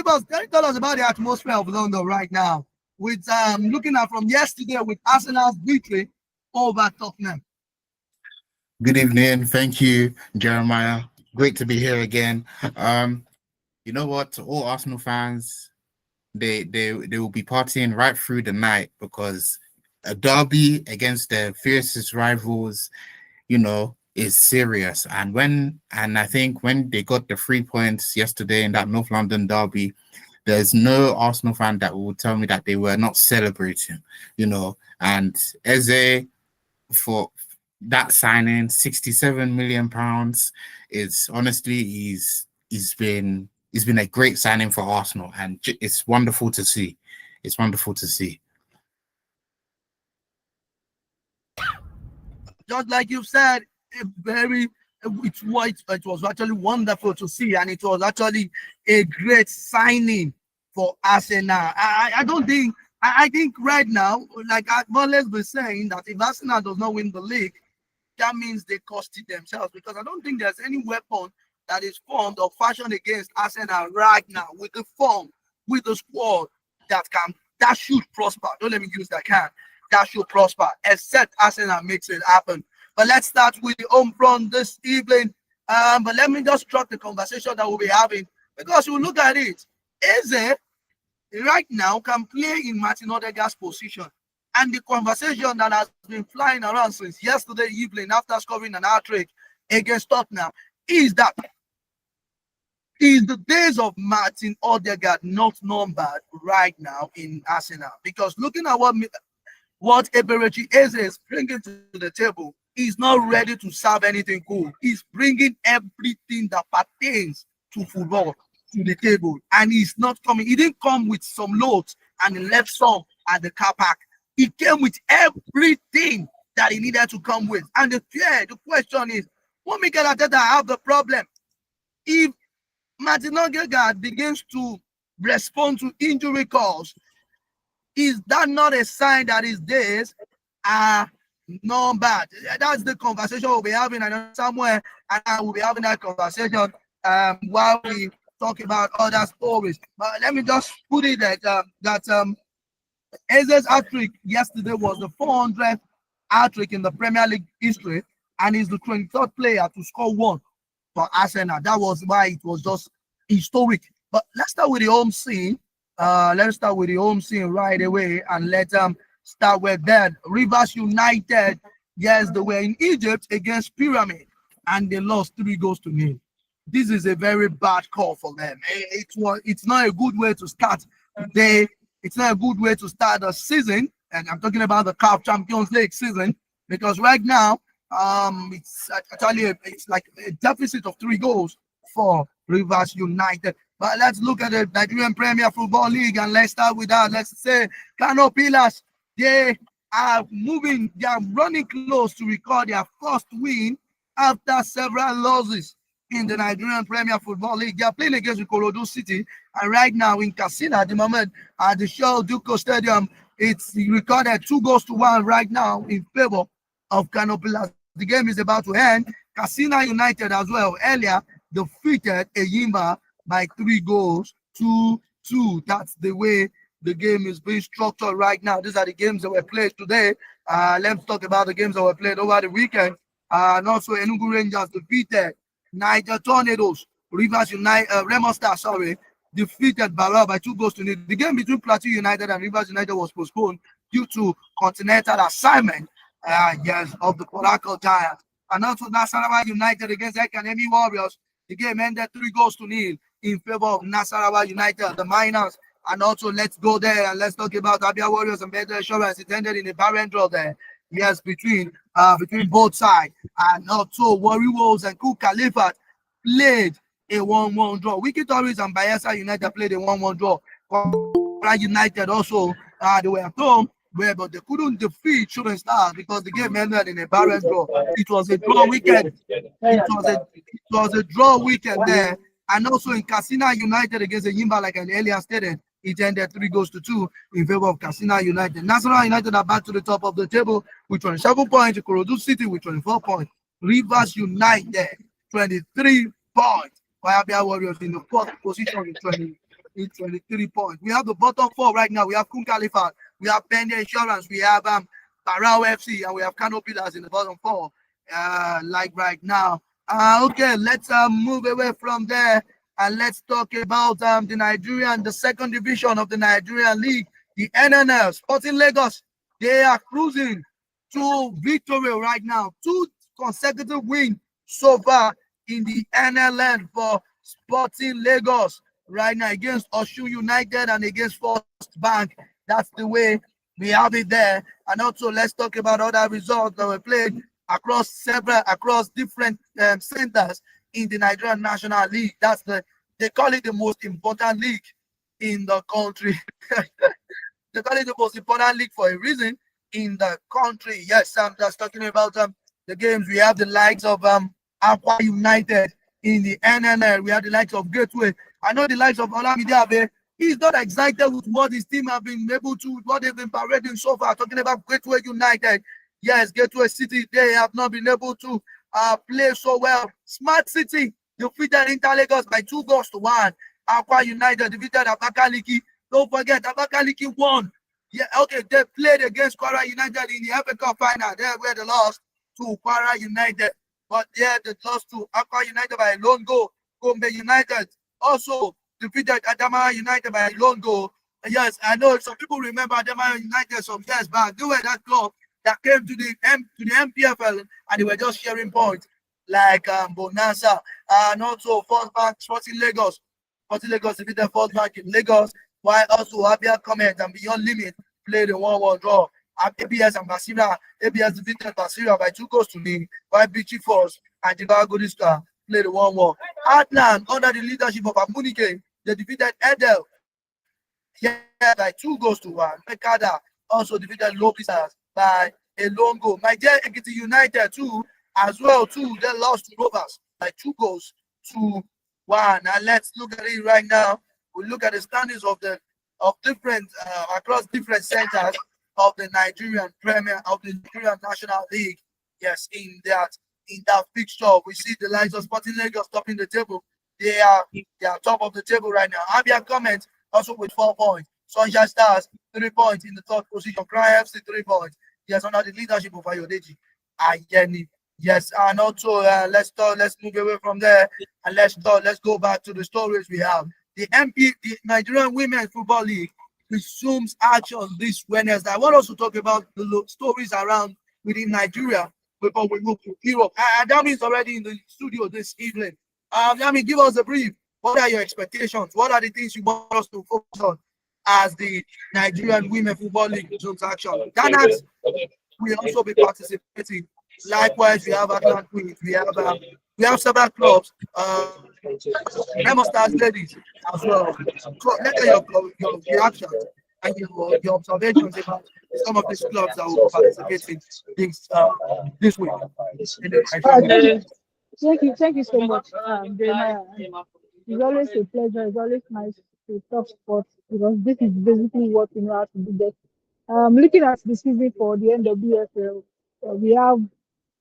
tell us about the atmosphere of London right now. With looking at from yesterday with Arsenal's victory over Tottenham. Good evening. Thank you, Jeremiah. Great to be here again. You know what? To all Arsenal fans, they will be partying right through the night because a derby against their fiercest rivals, is serious. And I think when they got the 3 points yesterday in that North London derby, there's no Arsenal fan that will tell me that they were not celebrating, and Eze for that signing, £67 million, is honestly he's been a great signing for Arsenal, and it's wonderful to see. It's wonderful to see. Just like you said, it was actually wonderful to see, and it was actually a great signing for Arsenal. I don't think I think right now, like I've been saying, that if Arsenal does not win the league, that means they cost it themselves, because I don't think there's any weapon that is formed or fashioned against Arsenal right now with the form, with the squad that should prosper. Don't let me use that should prosper, except Arsenal makes it happen. But let's start with the home front this evening. But let me just struck the conversation that we'll be having, because you look at it, Eze right now can play in Martin Odegaard's position. And the conversation that has been flying around since yesterday evening after scoring an hat-trick against Tottenham is the days of Martin Odegaard not numbered right now in Arsenal. Because looking at what Eberechi Eze is bringing to the table, he's not ready to serve anything cool. He's bringing everything that pertains to football to the table. And he's not coming. He didn't come with some loads and he left some at the car park. He came with everything that he needed to come with. And the question is, will Mikel Arteta have the problem? If Martin Odegaard begins to respond to injury calls, is that not a sign that his days are not bad? That's the conversation we'll be having. I know somewhere, and I will be having that conversation while we talk about other stories. But let me just put it that Eze's hat-trick yesterday was the 400th hat-trick in the Premier League history, and he's the 23rd player to score one for Arsenal. That was why it was just historic. But let's start with the home scene. Let's start with the home scene right away, and let's start with that. Rivers United, yes, they were in Egypt against Pyramid, and they lost 3-0. This is a very bad call for them. It's not a good way to start It's not a good way to start the season, and I'm talking about the CAF Champions League season, because right now, it's like a deficit of 3 goals for Rivers United. But let's look at the Nigerian Premier Football League, and let's start with that. Let's say Kano Pillars, they are running close to record their first win after several losses in the Nigerian Premier Football League. They are playing against Ikorodu City, and right now in Katsina at the moment at the Shell Duko Stadium, it's recorded 2-1 right now in favor of Kano Pillars. The game is about to end. Katsina United as well earlier defeated Eyimba by 3-2. That's the way the game is being structured right now. These are the games that were played today. Let's talk about the games that were played over the weekend. And also Enugu Rangers defeated Niger Tornadoes. Rivers United, Remo Star, defeated Barra by 2-0. The game between Plateau United and Rivers United was postponed due to continental assignment of the Oracle Giants. And also Nasarawa United against Academy Warriors. The game ended 3-0 in favor of Nasarawa United, the Miners. And also, let's go there and let's talk about Abia Warriors and Better Insurance. It ended in a barren draw there. Yes, between both sides. And also, Warri Wolves and Cook Khalifat played a 1-1 draw. Wiki Tories and Bayelsa United played a 1-1 draw. United also, they were at home, but they couldn't defeat Shooting Stars because the game ended in a barren draw. It was a draw weekend. It was a draw weekend there. And also in Katsina United against Eyimba, like an earlier stated, it ended 3-2 in favor of Katsina United. National United are back to the top of the table with 27 points. Ikorodu City with 24 points. Rivers United 23 points. Abia Warriors in the 4th position with in 23 points. We have the bottom four right now. We have Kun Khalifa, we have Pende Insurance, we have Barao FC, and we have Kano Pillars in the bottom four. Like right now. Okay, let's move away from there and let's talk about the second division of the Nigerian League, the NNL. Sporting Lagos, they are cruising to victory right now. 2 consecutive wins so far in the NLN for Sporting Lagos right now against Osun United and against First Bank. That's the way we have it there. And also, let's talk about other results that were played across different centers in the Nigerian National League. They call it the most important league in the country. They call it the most important league for a reason in the country. Yes, I'm just talking about the games. We have the likes of Aqua United in the NNL. We have the likes of Gateway. I know the likes of Olamide Abe. He's not excited with what his team have been able to, what they've been parading so far. Talking about Gateway United. Yes, Gateway City, they have not been able to play so well. Smart City defeated Inter Lagos by 2-1. Aqua United defeated Abakaliki. Don't forget, Abakaliki won. Yeah, okay, they played against Kwara United in the FA Cup final. There where they lost to Kwara United. But yeah, they lost to Aqua United by a lone goal. Gombe United also defeated Adama United by a lone goal. Yes, I know some people remember Adama United some years back. They were that club that came to the MPFL and they were just sharing points like Bonanza and also First Bank Sporting Lagos. Sporting Lagos defeated First Bank in Lagos, while also Abia Comment and Beyond Limit played a 1-1 draw. ABS and Basira, ABS defeated Basira by 2-0, while Bichi Force and Jigawa Golden Star played a 1-1. Atlan, under the leadership of Amunike, they defeated Edel by 2-1. Mekada also defeated Lopez by a lone goal. My dear Ekiti United too, as well too, they lost to Rovers by 2-1. And let's look at it right now. We look at the standings of different across different centers of the Nigerian National League. Yes, in that fixture, we see the likes of Sporting Lagos topping the table. They are top of the table right now. Abia Comment also with 4 points. Sunshine Stars 3 points in the third position. Cry FC 3 points. Yes, under the leadership of Ayodeji Ayeni. Yes, and also let's move away from there and let's go back to the stories we have. The Nigerian Women's Football League resumes action this Wednesday. I want us to talk about the stories around within Nigeria before we move to Europe. Adami is already in the studio this evening. Adami, give us a brief. What are your expectations? What are the things you want us to focus on as the Nigerian Women Football League resumes action? Danax will also be participating. Likewise, we have Atlant Queens. We have several clubs. Remo Stars ladies as well. So let your reactions and your observations about some of these clubs that will participate in this week. Thank you so much, Jeremiah. It's always a pleasure. It's always nice to talk sports because this is basically what we know how to do best. Looking at the season for the NWFL, we have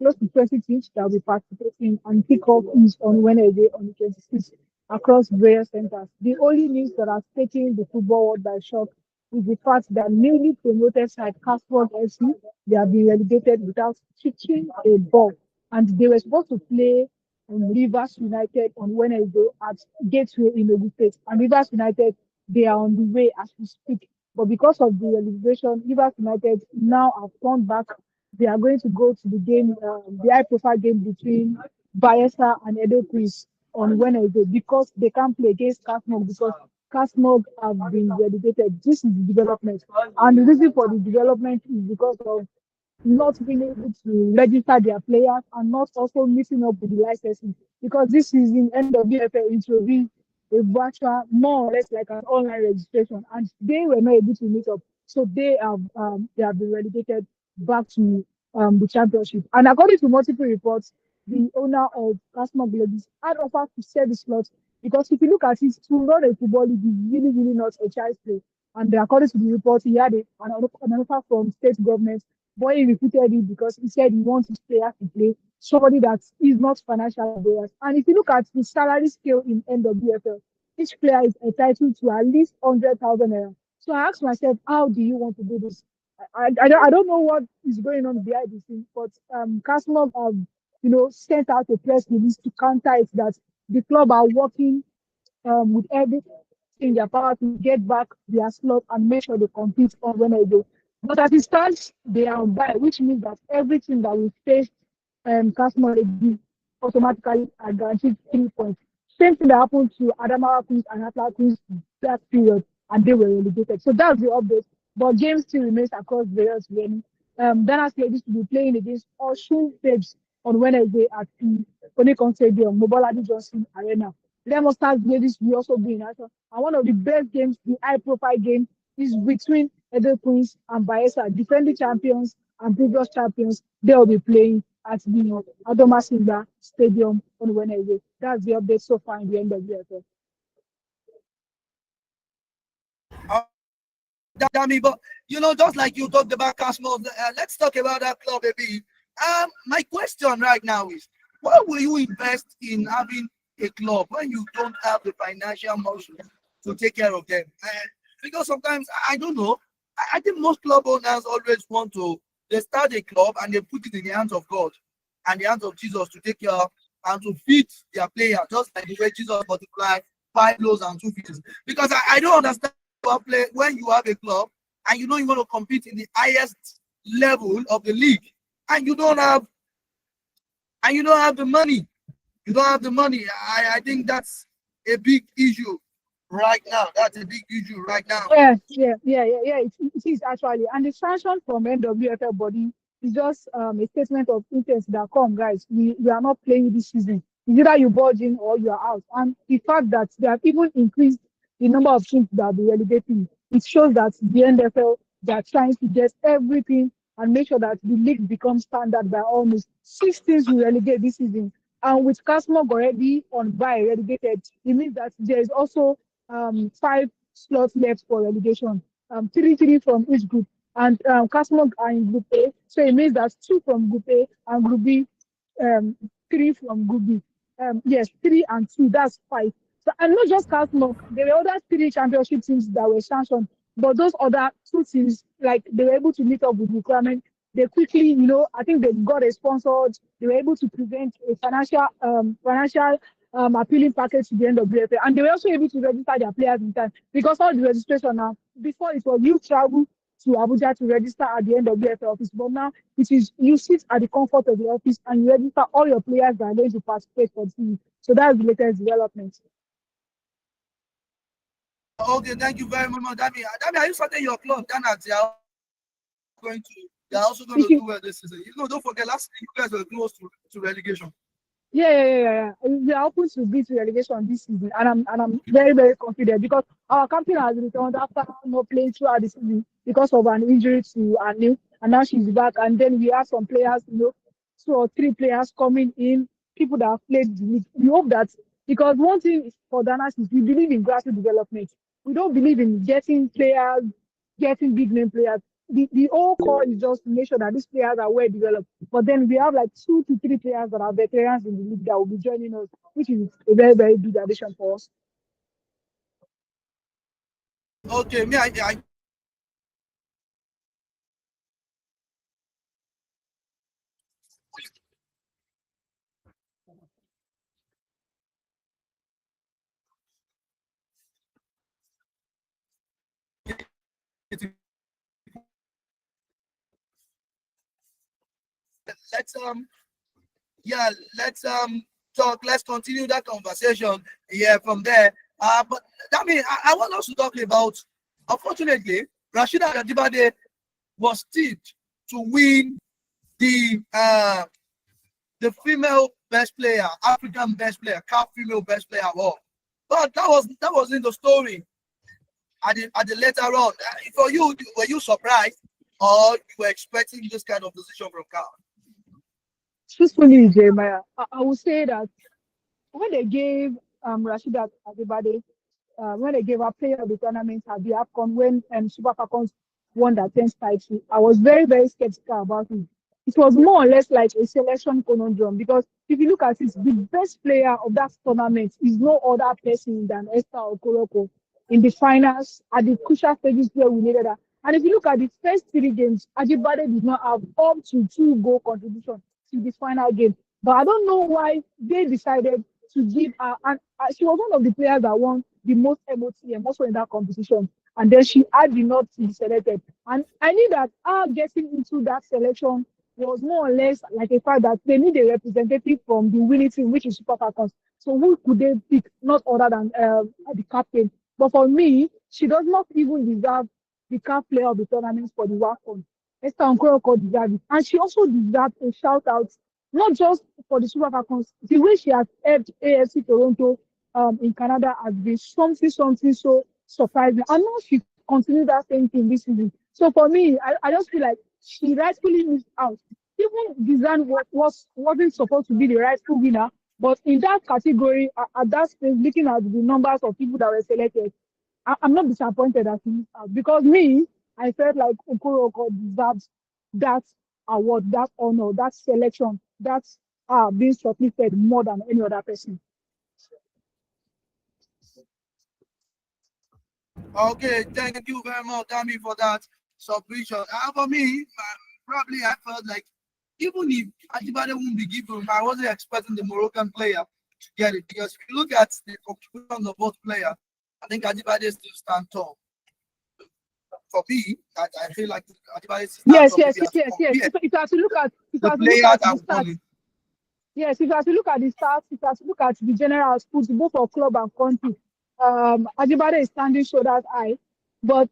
close to 20 teams that will be participating, and kickoff is on Wednesday on the 26th across various centers. The only news that has taken the football world by shock is the fact that newly promoted side Casford FC, they have been relegated without kicking a ball, and they were supposed to play Rivers United on Wednesday at Gateway in Ogun State, and Rivers United, they are on the way as we speak. But because of the relegation, Rivers United now have turned back. They are going to go to the game, the high-profile game between Bayelsa and Edo Queens on Wednesday because they can't play against Casmog because Casmog have been relegated. This is the development, and the reason for the development is because of not being able to register their players and not also meeting up with the licensing because this season NWFL introduced a virtual, more or less like an online registration, and they were not able to meet up, so they have been relegated back to the championship. And according to multiple reports, the owner of Casmog Ladies had offered to sell the slot because if you look at it, to run a football league is really, really not a child's play. And according to the report, he had an offer from state government, but he repeated it because he said he wants his players to play somebody that is not financial barriers. And if you look at the salary scale in NWFL, each player is entitled to at least 100,000 naira. So I asked myself, how do you want to do this? I don't know what is going on behind the scenes, but Kasmov have, sent out a press release to counter it that the club are working with everything in their power to get back their slot and make sure they compete on Wednesday. But as it stands, they are on bye, which means that everything that we face Kasmov automatically are guaranteed 3 points. Same thing that happened to Adamawa Queens and Atlas Queens that period, and they were relegated. So that's the update. But games still remains across various venues. Ghana Ladies will be playing against Osun Babes on Wednesday at the Onikon Stadium, Mobolade Johnson Arena. Remo Stars Ladies will also be in action. And one of the best games, the high-profile game, is between Edo Queens and Bayelsa, defending champions and previous champions. They will be playing at the Adoma Simba Stadium on Wednesday. That's the update so far in the NWFL. Dami, but just like you talked about Casmo, let's talk about that club a bit. My question right now is, why will you invest in having a club when you don't have the financial muscle to take care of them? Because sometimes I don't know. I think most club owners always want to. They start a club and they put it in the hands of God and the hands of Jesus to take care of and to feed their player, just like the way Jesus multiplied 5 loaves and 2 fishes. Because I don't understand play when you have a club and you know you want to compete in the highest level of the league and you don't have the money. You don't have the money. I think that's a big issue right now. That's a big issue right now. Yeah. It is actually. And the sanction from NWFL body is just a statement of intent that come, guys. We are not playing this season. It's either you budge in or you are out. And the fact that they have even increased the number of teams that are relegating, it shows that the NFL they are trying to get everything and make sure that the league becomes standard by almost 6 teams will relegate this season. And with Casmog already on by relegated, it means that there is also 5 slots left for relegation. Three from each group, and Casmog are in Group A, so it means that 2 from Group A and Group B, 3 from Group B. Yes, 3 and 2, that's 5. So and not just Casmog, there were other 3 championship teams that were sanctioned, but those other 2 teams, like they were able to meet up with the requirement. They quickly, I think they got a sponsored. They were able to present a financial appealing package to the end of the FA. And they were also able to register their players in time because all the registration now, before it was you travel to Abuja to register at the end of the FA office, but now it is you sit at the comfort of the office and you register all your players that are going to participate for the season. So that's the latest development. Okay, thank you very much, Dami. Dami, are you starting your club? They are they are also going to do well this season. Don't forget, last year you guys were close to relegation. Yeah. We are open to beat relegation this season, and I'm very, very confident because our captain has returned after not playing throughout the season because of an injury to Anil, and now she's back. And then we have some players, 2 or 3 players coming in, people that have played the league. We hope that because one thing for Danas is we believe in grassroots development. We don't believe in getting players, getting big name players. The whole core is just to make sure that these players are well developed. But then we have like 2 to 3 players that are veterans in the league that will be joining us, which is a very, very big addition for us. Okay, me, I let's yeah, talk. Let's continue that conversation. Yeah, from there. But I mean, I want us to talk about. Unfortunately, Rashida Ajibade was tipped to win the female best player, African best player, CAF female best player award. But that wasn't the story at the later on. For you, were you surprised or you were expecting this kind of decision from CAF? Truthfully, Jeremiah, I would say that when they gave Rashida Ajibade, when they gave her player of the tournament at the AFCON, when Super Falcons won that 10th title, I was very, very skeptical about it. it was more or less like a selection conundrum because if you look at it, the best player of that tournament is no other person than Esther Okoroko in the finals at the crucial stages where we needed her. And if you look at the first 3 games, Ajibade did not have up to 2 goal contribution to the final game. But I don't know why they decided to give her, and she was one of the players that won the most MOTM also in that competition. And then she had the not to be selected. And I knew that her getting into that selection was more or less like a fact that they need a representative from the winning team, which is Super Falcons. So who could they pick? Not other than the captain. But for me, she does not even deserve the CAF player of the tournament for the WAFCON. Esther Nkoroko deserves it. And she also deserves a shout out, not just for the Super Falcons, the way she has helped AFC Toronto in Canada has been something so surprising. And now she continues that same thing this season. So for me, I just feel like she rightfully missed out. Even Gizan wasn't supposed to be the rightful winner, but in that category, at that stage, looking at the numbers of people that were selected, I'm not disappointed that she missed out because me, I felt like Okoroko deserves that award, that honor, that selection, that being shortlisted more than any other person. Okay, thank you very much, Tammy, for that submission. For me, probably I felt like even if Ajibade won't be given, I wasn't expecting the Moroccan player to get it because if you look at the contribution of both players, I think Ajibade still stand tall. For me, I feel like Ajibade still stand tall. Yes. If you have to look at, the players are winning. Yes, if you have to look at the stats, if you have to look at the general output, both for club and country, Ajibade is standing shoulders high. But,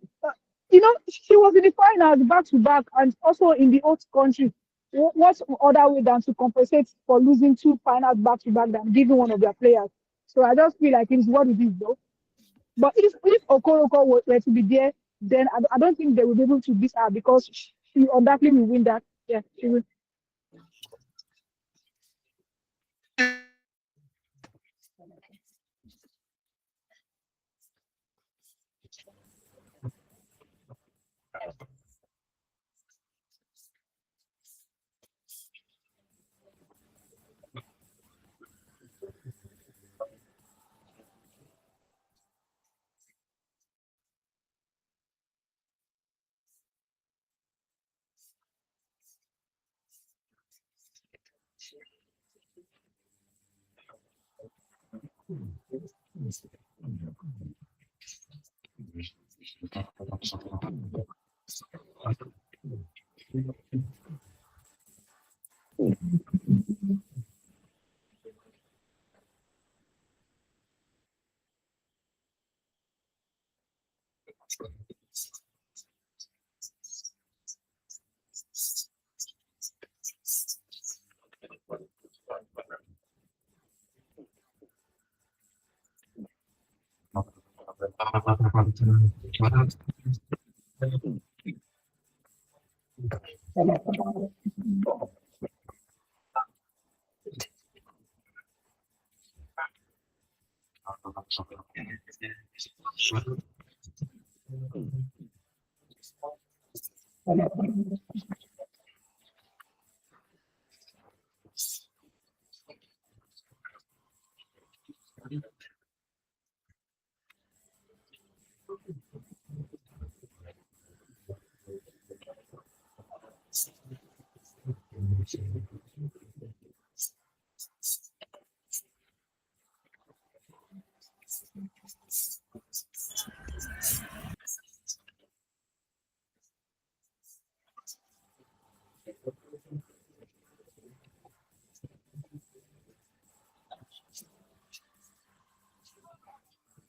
she was in the finals back to back and also in the host country. What other way than to compensate for losing 2 finals back to back than giving one of their players? So I just feel like it's what it is, though. But if Okoroko were to be there, then I don't think they will be able to beat her because she undoubtedly will win that. Yeah, she will.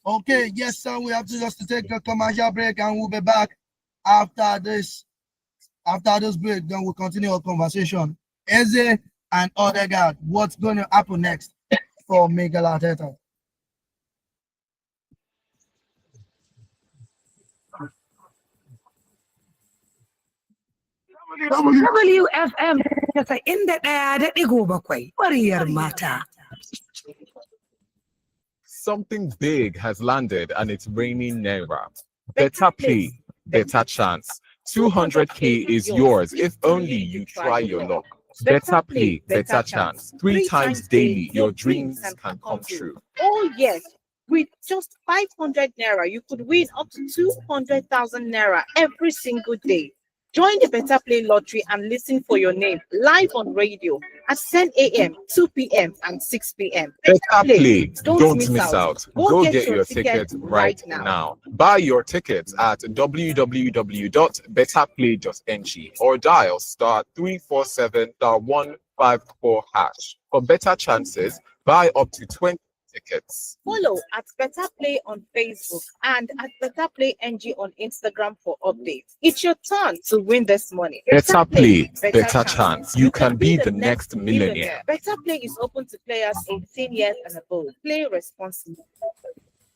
Okay, yes, sir. We have to just take a commercial break and we'll be back after this. After this break, then we'll continue our conversation. Eze and Odegaard, what's going to happen next for Mikel Arteta? WFM 91.7 ƙwaryar mata. Something big has landed and it's raining Naira. Better play, better chance. 200K is yours if only you try your luck. Better play, better chance. 3 times daily, your dreams can come true. Oh, yes. With just 500 naira, you could win up to 200,000 naira every single day. Join the Better Play Lottery and listen for your name live on radio at 10 a.m., 2 p.m., and 6 p.m. Better play, don't miss miss out. Go Go get your ticket right now. Buy your tickets at www.betterplay.ng or dial *347*154# for better chances. Buy up to 20 tickets. Follow at Better Play on Facebook and at Better Play NG on Instagram for updates. It's your turn to win this money. Better play, better chance. You can be the next millionaire. Better Play is open to players 18 years and above. Play responsibly.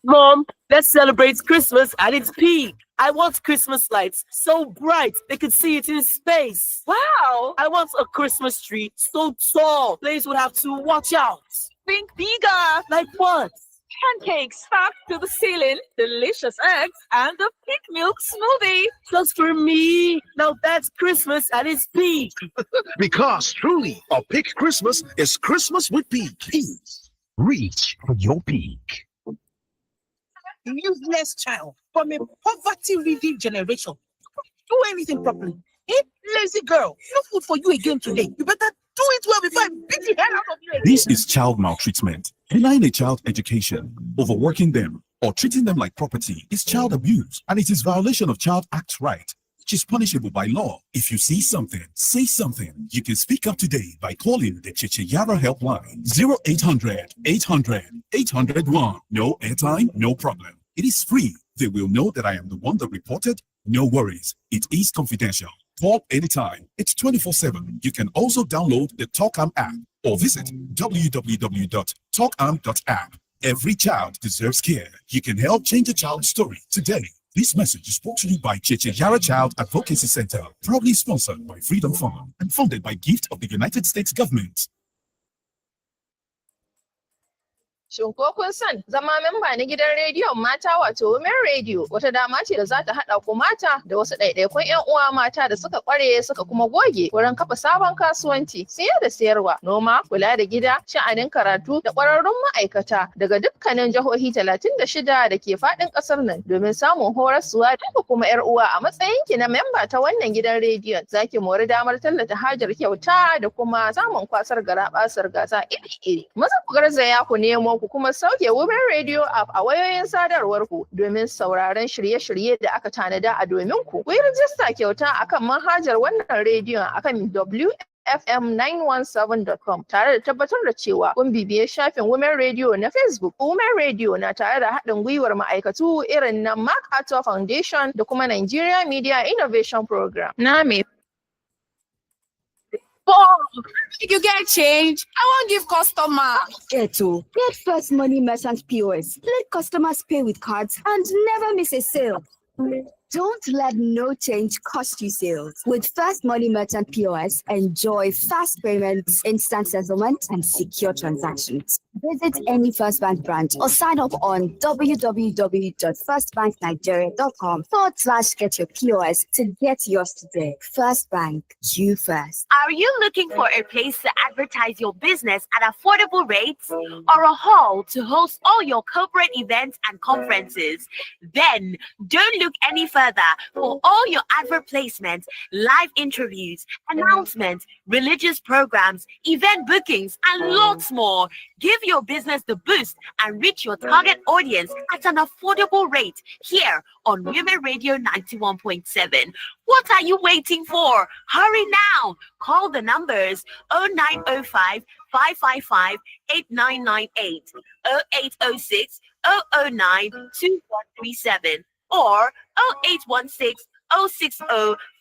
Mom, let's celebrate Christmas at its peak. I want Christmas lights so bright they could see it in space. Wow! I want a Christmas tree so tall players would have to watch out. Think bigger. Like what? Pancakes stuck to the ceiling, delicious eggs, and a pink milk smoothie. Just for me. Now that's Christmas at its peak. Because truly, a peak Christmas is Christmas with Peak. Reach for your peak. Useless child from a poverty-ridden generation. Do anything properly. Hey, lazy girl, no food for you again today. You better do it well before I beat the hell out of you again. This is child maltreatment. Denying a child education, overworking them, or treating them like property is child abuse, and it is violation of Child Act right, which is punishable by law. If you see something, say something. You can speak up today by calling the Cheche Yara helpline 0800 800 801. No airtime, no problem. It is free. They will know that I am the one that reported. No worries. It is confidential. Call anytime. It's 24/7. You can also download the TalkArm app or visit www.talkarm.app. Every child deserves care. You can help change a child's story today. This message is brought to you by Cheche Yara Child Advocacy Center, proudly sponsored by Freedom Fund and funded by gift of the United States government. Shin ko kun san zama memba na gidan rediyon mata wato Women Radio wata dama ce da za ta haɗa ku mata da wasu ɗaiɗaikun 'yan uwa mata da suka ƙware suka kuma goge wurin kafa sabon kasuwanci, siye da sayarwa, noma, kula da gida, sha'anin karatu da ƙwararrun ma'aikata daga dukkanin jihohi 36 da ke faɗin ƙasar nan domin samun horaswa da kuma 'yar uwa a matsayinki na memba ta wannan gidan rediyon zaki mori damar tallata hajar kyauta da kuma samun kwasar garaɓasar gasa iri-iri. Maza ku garzaya ku nemo ku kuma sauke Women Radio app a wayoyin sadarwar ku domin sauraron shirye-shirye da aka tanada a domin ku. Ku yi rijista kyauta akan manhajar wannan rediyon akan WFM917.com tare da tabbatar da cewa kun bibiye shafin Women Radio na Facebook. Women Radio na tare da haɗin gwiwar ma'aikatu irin na MacArthur Foundation da kuma Nigeria Media Innovation Program. Na me If you get change, I won't give customer. Get First Money Merchant POS. Let customers pay with cards and never miss a sale. Don't let no change cost you sales. With First Money Merchant POS, enjoy fast payments, instant settlement, and secure transactions. Visit any First Bank branch or sign up on www.firstbanknigeria.com/get your POS to get yours today. First Bank, you first. Are you looking for a place to advertise your business at affordable rates or a hall to host all your corporate events and conferences? Then don't look any further for all your advert placements, live interviews, announcements, religious programs, event bookings, and lots more. Give your business the boost and reach your target audience at an affordable rate here on Women Radio 91.7. What are you waiting for? Hurry now. Call the numbers 0905 555 8998, 0806 009 2137, or 0816 060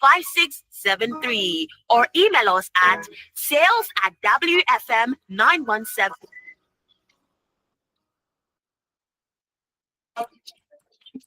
5673, or email us at sales@WFM917.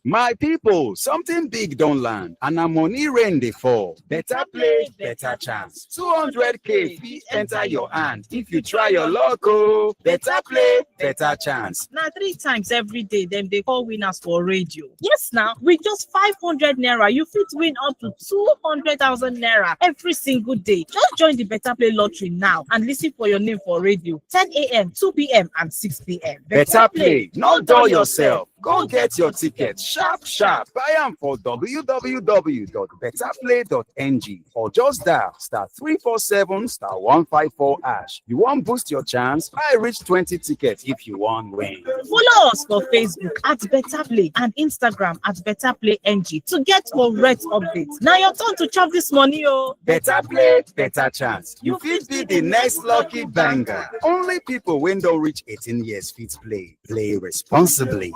My people, something big don't land, and a money rain dey fall. Better play, better chance. 200K fit enter your hand if you try your luck. Oh, better play, better chance. Now 3 times every day, them they call winners for radio. Yes, now with just 500 naira, you fit win up to 200,000 naira every single day. Just join the Better Play lottery now and listen for your name for radio. 10 a.m., 2 p.m., and 6 p.m. Better play, not dull yourself. Go get your ticket sharp, sharp. Buy them for www.betterplay.ng or just dial *347*154#. You want boost your chance? Buy reach 20 tickets if you want win. Follow us for Facebook at Better Play and Instagram at Better Play NG to get correct updates. Now your turn to chop this money, oh. Better play, better chance. You fit be the next lucky banger. Only people when don't reach 18 years fit play. Play responsibly.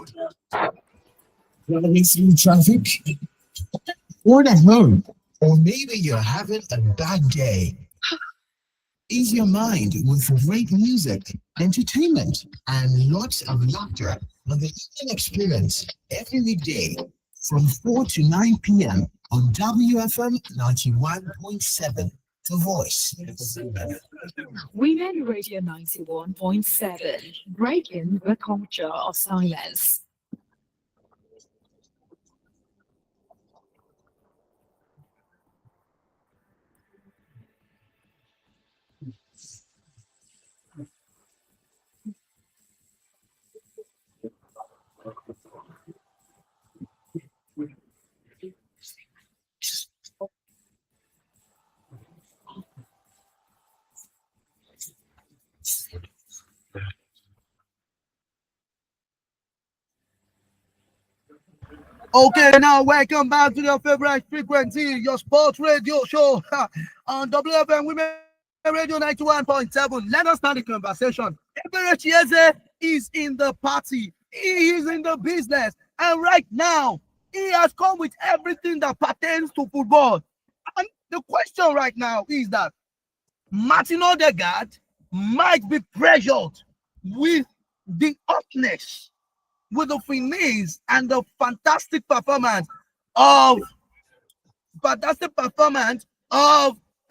Running through traffic, or at home, or maybe you're having a bad day. Ease your mind with great music, entertainment, and lots of laughter on the Evening Experience every weekday from 4 to 9 p.m. on WFM 91.7. The Voice. Women Radio 91.7, breaking the culture of silence. Okay, now welcome back to your favorite frequency, your sports radio show on WFM Women Radio 91.7. Let us start the conversation. Eberechi Eze is in the party. He is in the business. And right now, he has come with everything that pertains to football. And the question right now is that Martin Odegaard might be pressured with the hotness, with the finesse and the fantastic performance of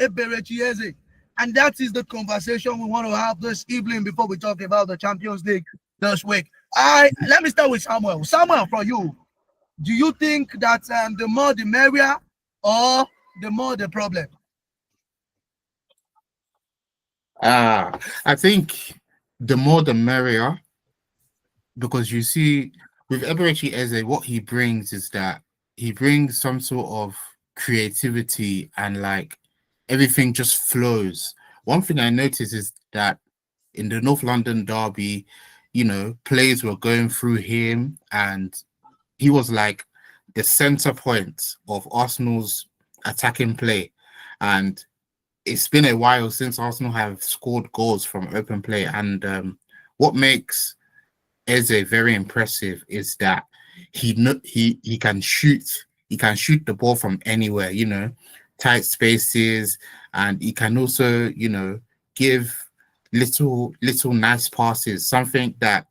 Eberechi Eze. And that is the conversation we want to have this evening before we talk about the Champions League this week. Let me start with Samuel. Samuel, from you, do you think that the more the merrier or the more the problem? I think the more the merrier, because you see, with Eberechi Eze, what he brings is that he brings some sort of creativity and like everything just flows. One thing I noticed is that in the North London derby, you know, plays were going through him and he was like the center point of Arsenal's attacking play. And it's been a while since Arsenal have scored goals from open play. And what makes Eze very impressive is that he can shoot. He can shoot the ball from anywhere, you know, tight spaces, and he can also, you know, give little nice passes, something that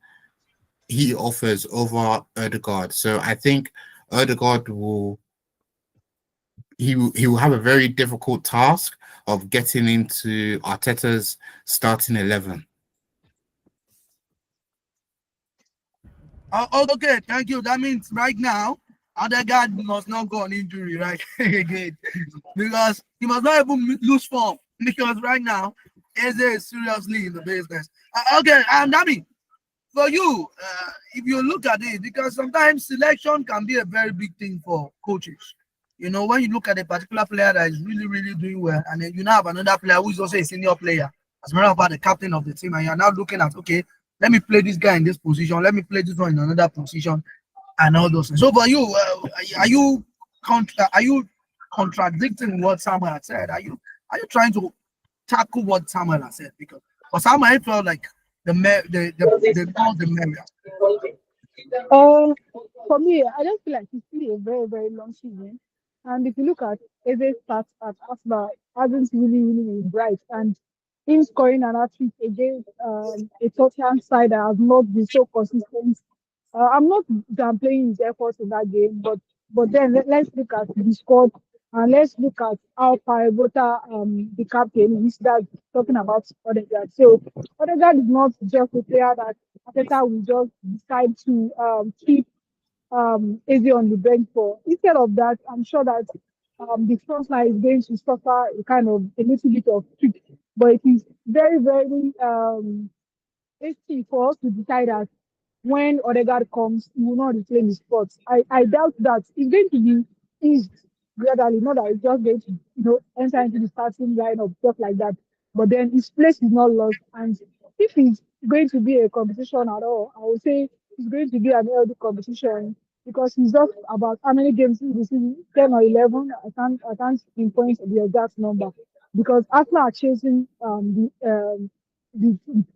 he offers over Odegaard. So I think Odegaard will have a very difficult task of getting into Arteta's starting 11. Okay, thank you. That means right now, Odegaard must not go on injury, right? Again, because he must not even lose form. Because right now, Eze is seriously in the business. Okay, Nami, for you, if you look at it, because sometimes selection can be a very big thing for coaches. You know, when you look at a particular player that is really, really doing well, and then you now have another player who is also a senior player, as a matter of fact, the captain of the team, and you're now looking at, okay, let me play this guy in this position, let me play this one in another position, and all those things. So for you, are you contradicting what Samuel had said? Are you trying to tackle what Samuel has said? Because for Samuel, it felt like the merrier. For me, I don't feel like it's still a very, very long season. And if you look at Eze's stats at Arsenal, hasn't really been bright. And him scoring an hat-trick against a Tottenham side that has not been so consistent I'm not downplaying his efforts in that game, but then let's look at the squad and let's look at how pivotal the captain is. That talking about Odegaard. So Odegaard is not just a player that Arteta will just decide to keep Eze on the bench for. Instead of that, I'm sure that the front line is going to suffer a little bit of trick, but it is very, very hasty for us to decide that when Odegaard comes, he will not reclaim his spot. I doubt that it's going to be eased gradually, not that it's just going to enter into the starting lineup, stuff like that. But then his place is not lost. And if it's going to be a competition at all, I would say it's going to be an healthy competition because he's just about how many games this season, 10 or 11. I can't pinpoint the exact number because Arsenal are chasing the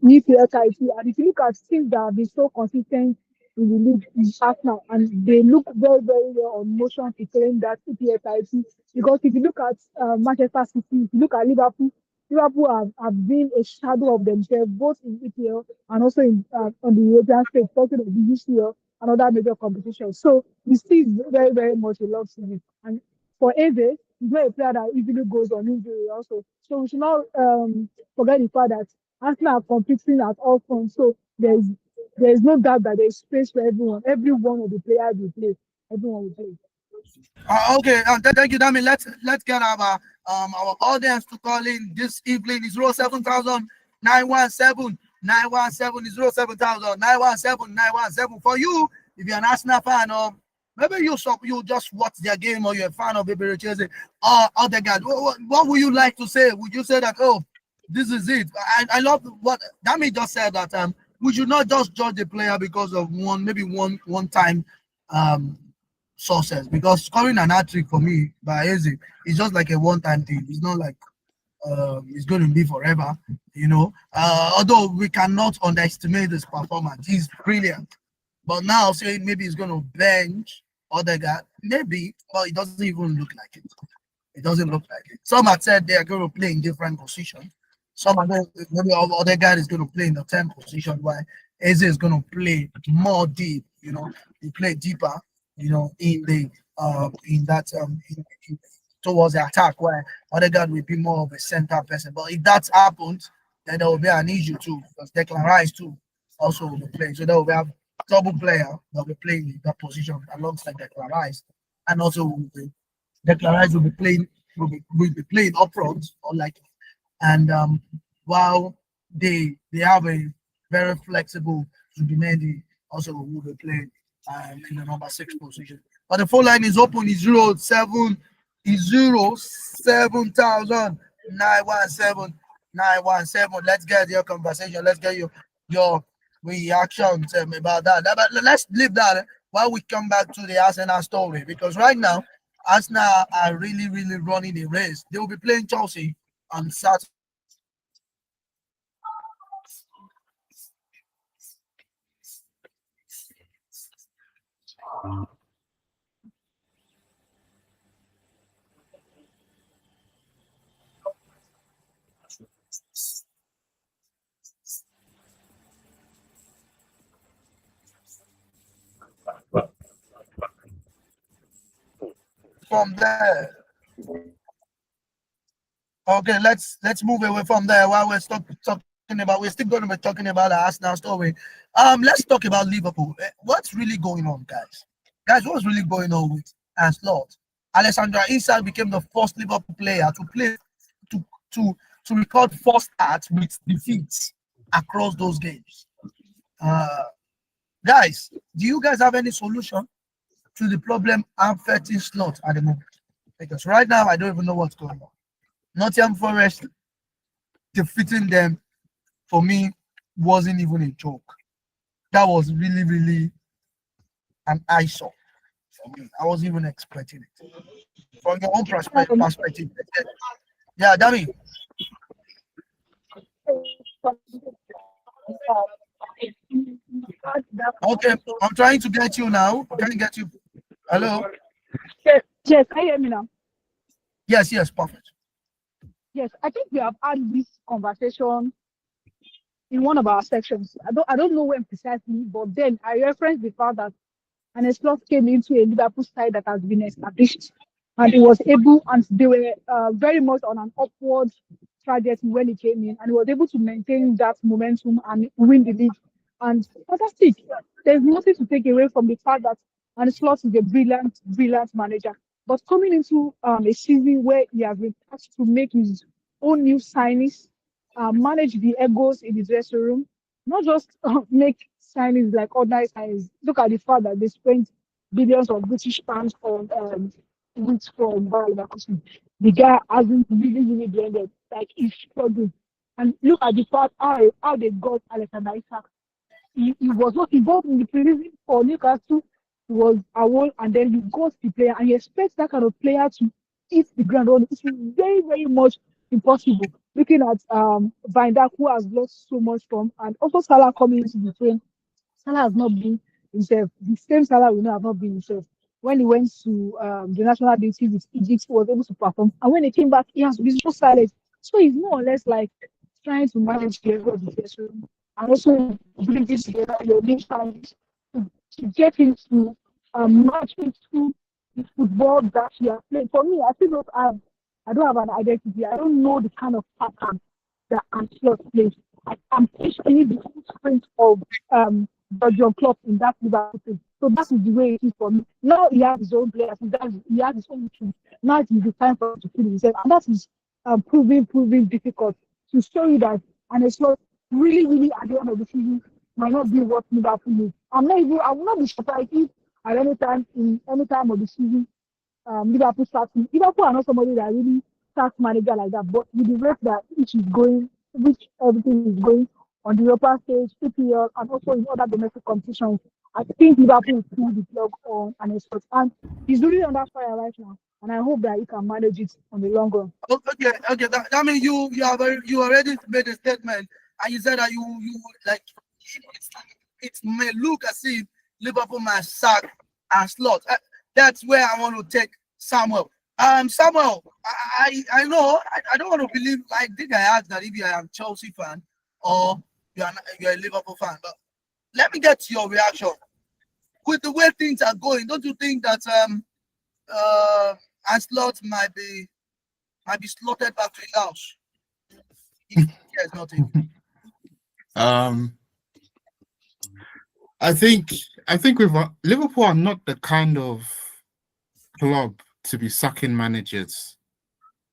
EPL title. And if you look at teams that have been so consistent in the league in Arsenal, and they look very, very well on motion to claim that EPL title. Because if you look at Manchester City, if you look at Liverpool, Liverpool have been a shadow of themselves both in EPL and also on the European stage, talking of the UCL and other major competitions. So we see very, very much a love season. And for Eze, he's not a player that easily goes on injury also. So we should not forget the fact that Arsenal are competing at all fronts. So there is no doubt that there is space for everyone. Every one of the players will play. Everyone will play. Okay, thank you, Dami. Let's get our audience to call in this evening. Is 07000 917 917 is 07000 917 917. For you, if you're an Arsenal fan or maybe you just watch their game or you're a fan of Eberechi Eze or Odegaard, what would you like to say? Would you say that, oh, this is it? I love what Dami just said, that we should not just judge the player because of one time success, because scoring an hat-trick for me by Eze is just like a one-time thing. It's not like it's going to be forever, although we cannot underestimate his performance. He's brilliant, but now saying maybe he's going to bench Odegaard, maybe, but it doesn't even look like it. It doesn't look like it. Some have said they are going to play in different positions. Some are going, maybe Odegaard is going to play in the 10th position, while Eze is going to play more deep. He play deeper, in the towards the attack, where Odegaard will be more of a center person. But if that happens, then there will be an issue too, because Declan Rice too also will be playing. So there will be a double player that will be playing in that position alongside Declan Rice, and also Declan Rice will be playing up front, and while they have a very flexible Zubimendi also will be playing in the number 6 position. But the phone line is open. Is 07 7,000 917 917. Let's get your conversation. Let's get your reactions about that. But let's leave that while we come back to the Arsenal story, because right now Arsenal are really, really running a race. They will be playing Chelsea on Saturday. From there, okay, let's move away from there. While we're still going to be talking about the Arsenal story. Let's talk about Liverpool. What's really going on, guys? What's really going on with Ancelotti? Alexandre Isak became the first Liverpool player to play to record 4 starts with defeats across those games. Guys, do you guys have any solution to the problem affecting Slot at the moment? Because right now I don't even know what's going on. Nottingham Forest defeating them, for me, wasn't even a joke. That was really, really an eyesore for me. I wasn't even expecting it. From your own perspective. Yeah, Dami. Okay, I'm trying to get you now. Can I get you? Hello? Yes, can you hear me now? Yes, perfect. Yes, I think we have had this conversation in one of our sections. I don't know when precisely, but then I referenced the fact that an slot came into a Liverpool side that has been established, and he was able, and they were very much on an upward trajectory when he came in, and he was able to maintain that momentum and win the league. And fantastic. There's nothing to take away from the fact that Arne Slot is a brilliant, brilliant manager. But coming into a season where he has been asked to make his own new signings, manage the egos in the dressing room, not just make signings like ordinary signings. Look at the fact that they spent billions of British pounds on weeks from Bayer Leverkusen. The guy hasn't really blended. Like he's struggling. And look at the fact how they got Alexander Isak. He was not involved in the preseason for Newcastle. He was away, and then you got the player, and you expect that kind of player to hit the ground running. It's very, very much impossible. Looking at Van Dijk, who has lost so much from, and also Salah coming into the frame. Salah has not been himself. The same Salah we know have not been himself. When he went to the national duty with Egypt, he was able to perform. And when he came back, he has been so silent. So he's more or less like trying to manage the ego of the dressing room and also bring this together, your new talents to get into match into the football that he has played. For me, I don't have an identity. I don't know the kind of pattern that Ancelotti plays. I'm questioning the strength of Jurgen Klopp in that Liverpool team. So that is the way it is for me. Now he has his own players. He has his own team. Now it is the time for him to feel himself, and that is proving difficult to show you that. And it's not really at the end of the season might not be what Liverpool is. I will not be surprised if at any time of the season Liverpool starts. Liverpool are not somebody that really starts manager like that, but with the rate that which everything is going on the Europa stage, EPL, and also in other domestic competitions, I think Liverpool will pull the plug on an expert. And he's really on that fire right now, and I hope that he can manage it on the long run. Okay. That means you already made a statement, and you said that you like it may look as if Liverpool might sack and Slot. That's where I want to take Samuel. Samuel, I know I don't want to believe. I think I asked that if you are a Chelsea fan or you're a Liverpool fan, but let me get your reaction. With the way things are going, don't you think that Slot might be slotted back to his house? Yes, nothing. I think with Liverpool are not the kind of club to be sacking managers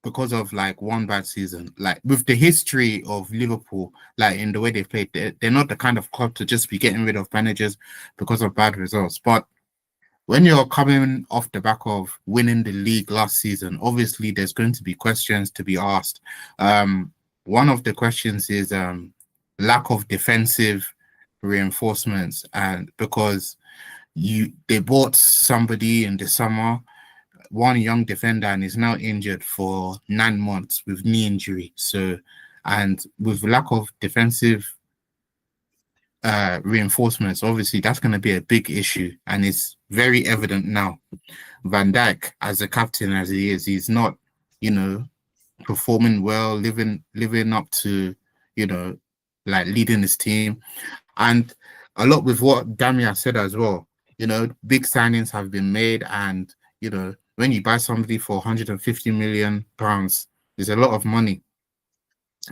because of like one bad season. Like with the history of Liverpool, like in the way they played, they're not the kind of club to just be getting rid of managers because of bad results. But when you're coming off the back of winning the league last season, obviously there's going to be questions to be asked. One of the questions is lack of defensive reinforcements, and because they bought somebody in the summer, one young defender, and is now injured for 9 months with knee injury. So, and with lack of defensive reinforcements, obviously that's going to be a big issue, and it's very evident now. Van Dijk, as a captain as he is, he's not, performing well, living up to, like leading his team. And a lot with what Damia said as well, big signings have been made, and when you buy somebody for 150 million pounds, there's a lot of money.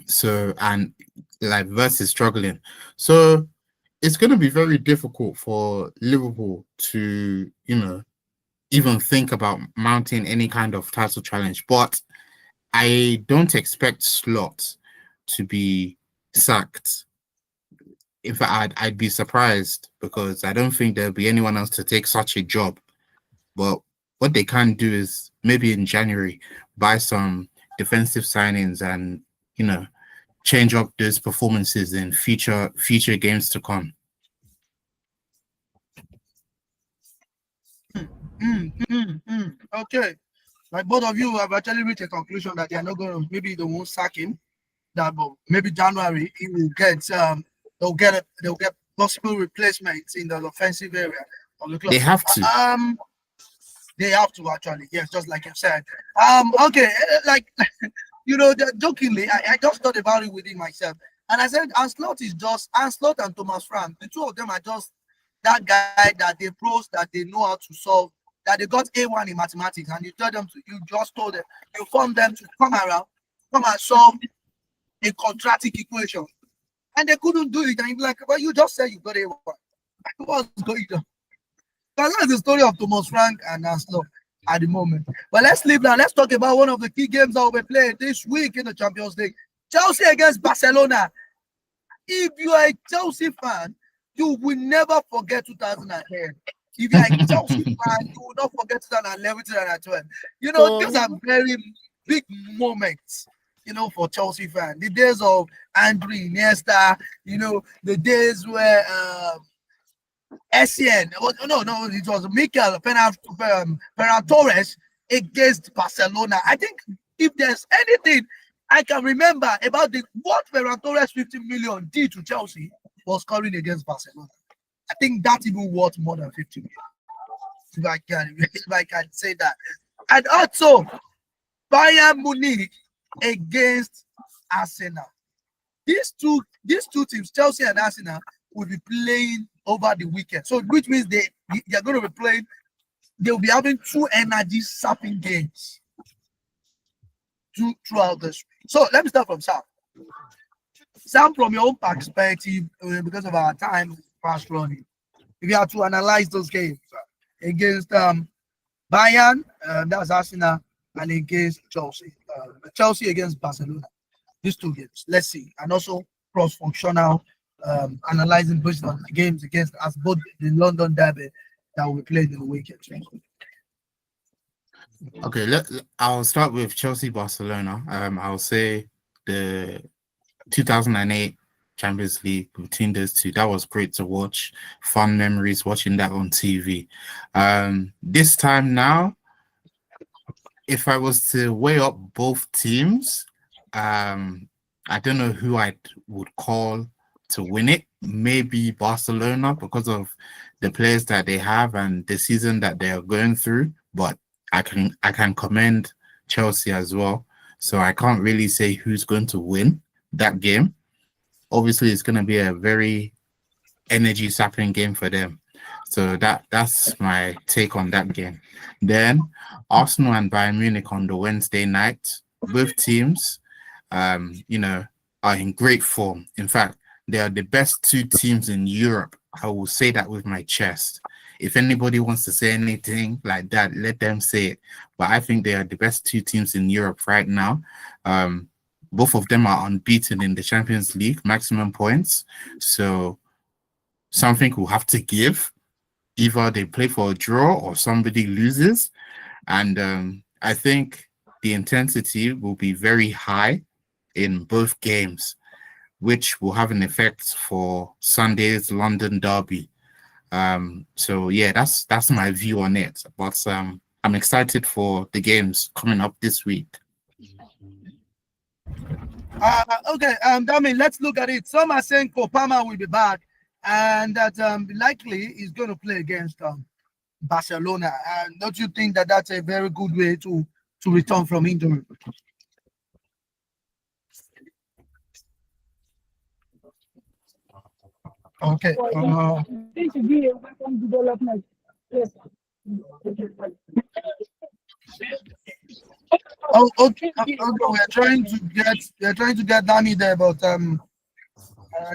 So, and like Verts is struggling. So it's going to be very difficult for Liverpool to, even think about mounting any kind of title challenge. But I don't expect Slot to be sacked. In fact, I'd be surprised, because I don't think there'll be anyone else to take such a job. But what they can do is maybe in January buy some defensive signings and change up those performances in future games to come. Okay, like both of you have actually reached a conclusion that they are not going to. Maybe they won't sack him. That, but maybe January he will get they'll get possible replacements in the offensive area of the club. They have to. They have to actually, yes, just like you said. Okay, like jokingly, I just thought about it within myself. And I said, Ancelotti is just Ancelotti and Thomas Frank. The two of them are just that guy that they pros that they know how to solve. That they got A1 in mathematics, and you tell them to, you just told them, you form them to come around, come and solve a quadratic equation, and they couldn't do it. And you're like, well, you just said you got A1. What's going on? So that's the story of Thomas Frank and Ancelotti at the moment. But let's leave now. Let's talk about one of the key games that will be played this week in the Champions League. Chelsea against Barcelona. If you are a Chelsea fan, you will never forget 2010. If you are a Chelsea fan, you will not forget 2011, 2012. You know, these are very big moments, you know, for Chelsea fans. The days of Andre Iniesta, you know, the days where SCN, no, it was Mikel Ferran Torres against Barcelona. I think if there's anything I can remember about what Ferran Torres 50 million did to Chelsea was scoring against Barcelona. I think that even worth more than 50 million. If I can say that. And also Bayern Munich against Arsenal. These two teams, Chelsea and Arsenal, will be playing over the weekend. So which means they're going to be playing, they'll be having two energy sapping games throughout this. So let me start from Sam. Sam, from your own perspective, because of our time fast running, if you have to analyze those games against Bayern, that's Arsenal, and against Chelsea, Chelsea against Barcelona, these two games, let's see, and also cross-functional analyzing based on the games against us, both the London derby that we played in the weekend. Okay, I'll start with Chelsea Barcelona. I'll say the 2008 Champions League between those two, that was great to watch. Fun memories watching that on TV. This time now, if I was to weigh up both teams, I don't know who I would call to win it. Maybe Barcelona because of the players that they have and the season that they are going through. But I can commend Chelsea as well. So I can't really say who's going to win that game. Obviously, it's going to be a very energy-sapping game for them. So that's my take on that game. Then Arsenal and Bayern Munich on the Wednesday night. Both teams, are in great form. In fact, they are the best two teams in Europe. I will say that with my chest. If anybody wants to say anything like that, let them say it. But I think they are the best two teams in Europe right now. Both of them are unbeaten in the Champions League, maximum points. So something will have to give. Either they play for a draw or somebody loses. And I think the intensity will be very high in both games, which will have an effect for Sunday's London derby. So yeah, that's my view on it. But I'm excited for the games coming up this week. Okay, Dami, let's look at it. Some are saying Kopama will be back, and that likely is going to play against Barcelona. And don't you think that that's a very good way to return from injury? Okay. This should be a welcome development. Yes. Oh, okay. We're trying to get Danny there, but I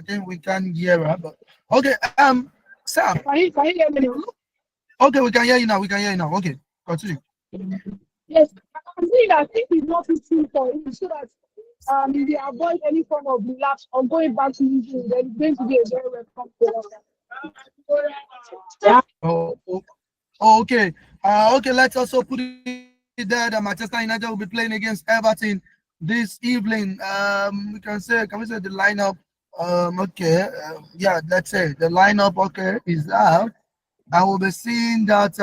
think we can't hear her. But okay, Sam. Can you hear me now? Okay, we can hear you now. Okay, continue. Yes, I'm saying that I think it's not easy for him so that if they avoid any form of relapse or going back to injury, then it's going to be a very welcome development. Okay. Okay, let's also put it there that Manchester United will be playing against Everton this evening. Can we say the lineup? Let's say the lineup, is out. I will be seeing that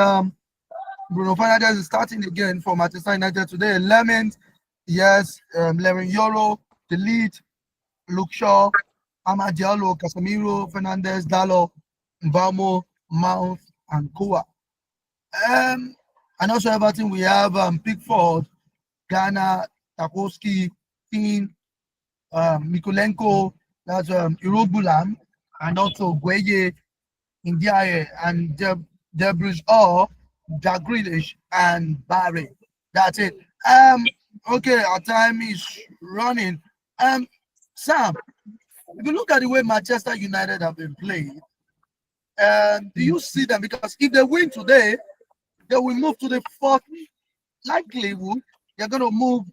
Bruno Fernandes is starting again for Manchester United today. Lemons, yes, Levin Yoro, the lead, Luke Shaw, Amad Diallo, Casemiro, Fernandes, Dallo, Mbamo, Mount, and Kua. And also Everton, we have Pickford, Ghana, Tarkowski, Keane, Mikulenko, That's Irobulam, and also Gueye, Indiaye, and Debris or Jack Grealish and Barry. That's it. Okay, our time is running. Sam, if you look at the way Manchester United have been playing, do you see them? Because if they win today, they will move to the fourth. Likelihood they're going to move,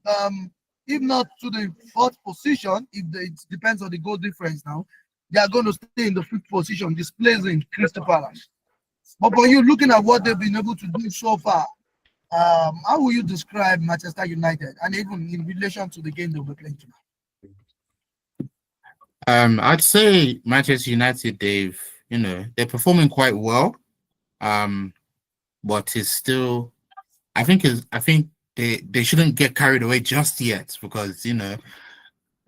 if not to the fourth position, it depends on the goal difference now. They are going to stay in the fifth position, displacing Crystal Palace. But for you, looking at what they've been able to do so far, how will you describe Manchester United, and even in relation to the game they'll be playing tonight? I'd say Manchester United, they're performing quite well. But it's still, I think they shouldn't get carried away just yet, because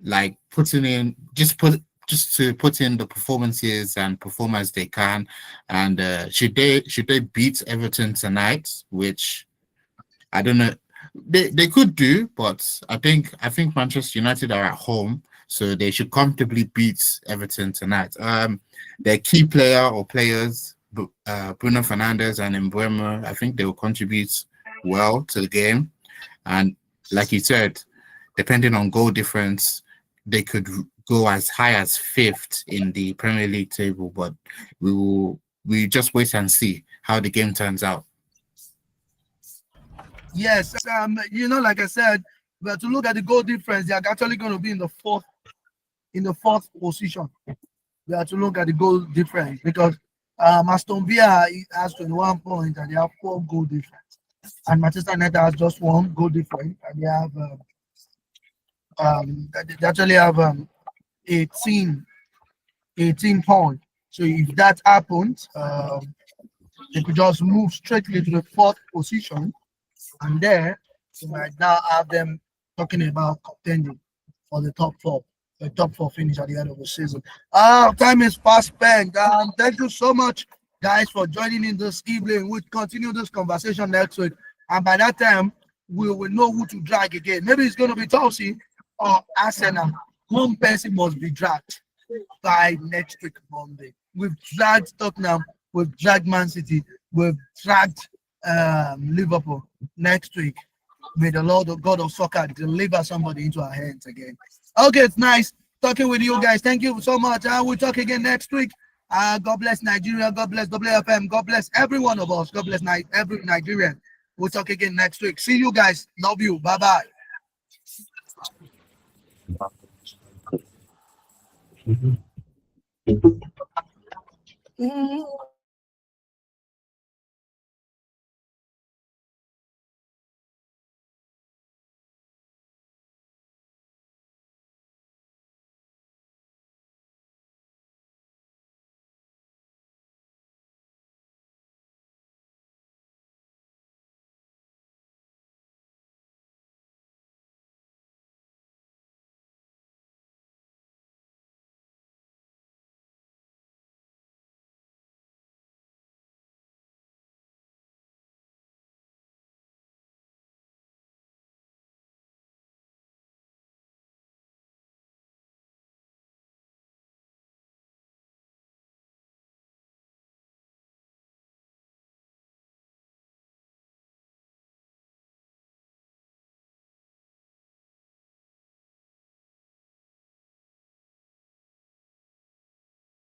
like just to put in the performances and perform as they can, and should they beat Everton tonight, which I don't know, they could do, but I think Manchester United are at home, so they should comfortably beat Everton tonight. Their key player or players, Bruno Fernandes and Mbeumo, I think they will contribute well to the game. And like you said, depending on goal difference, they could go as high as fifth in the Premier League table. But we just wait and see how the game turns out. Yes, like I said, but to look at the goal difference, they are actually going to be in the fourth position. We have to look at the goal difference, because Aston Villa has 21 points and they have 4 goal difference, and Manchester United has just 1 goal difference, and they actually have 18 points. So if that happens, they could just move straightly to the 4th position, and there you might now have them talking about contending for the top 4. The top 4 finish at the end of the season. Time is fast spent. Thank you so much, guys, for joining in this evening. We'll continue this conversation next week, and by that time, we will know who to drag again. Maybe it's going to be Chelsea or Arsenal. One person must be dragged by next week, Monday. We've dragged Tottenham, we've dragged Man City, we've dragged Liverpool. Next week, may the Lord, the God of soccer, deliver somebody into our hands again. Okay, it's nice talking with you guys. Thank you so much. We'll talk again next week. God bless Nigeria. God bless WFM. God bless every one of us. God bless every Nigerian. We'll talk again next week. See you guys. Love you. Bye-bye.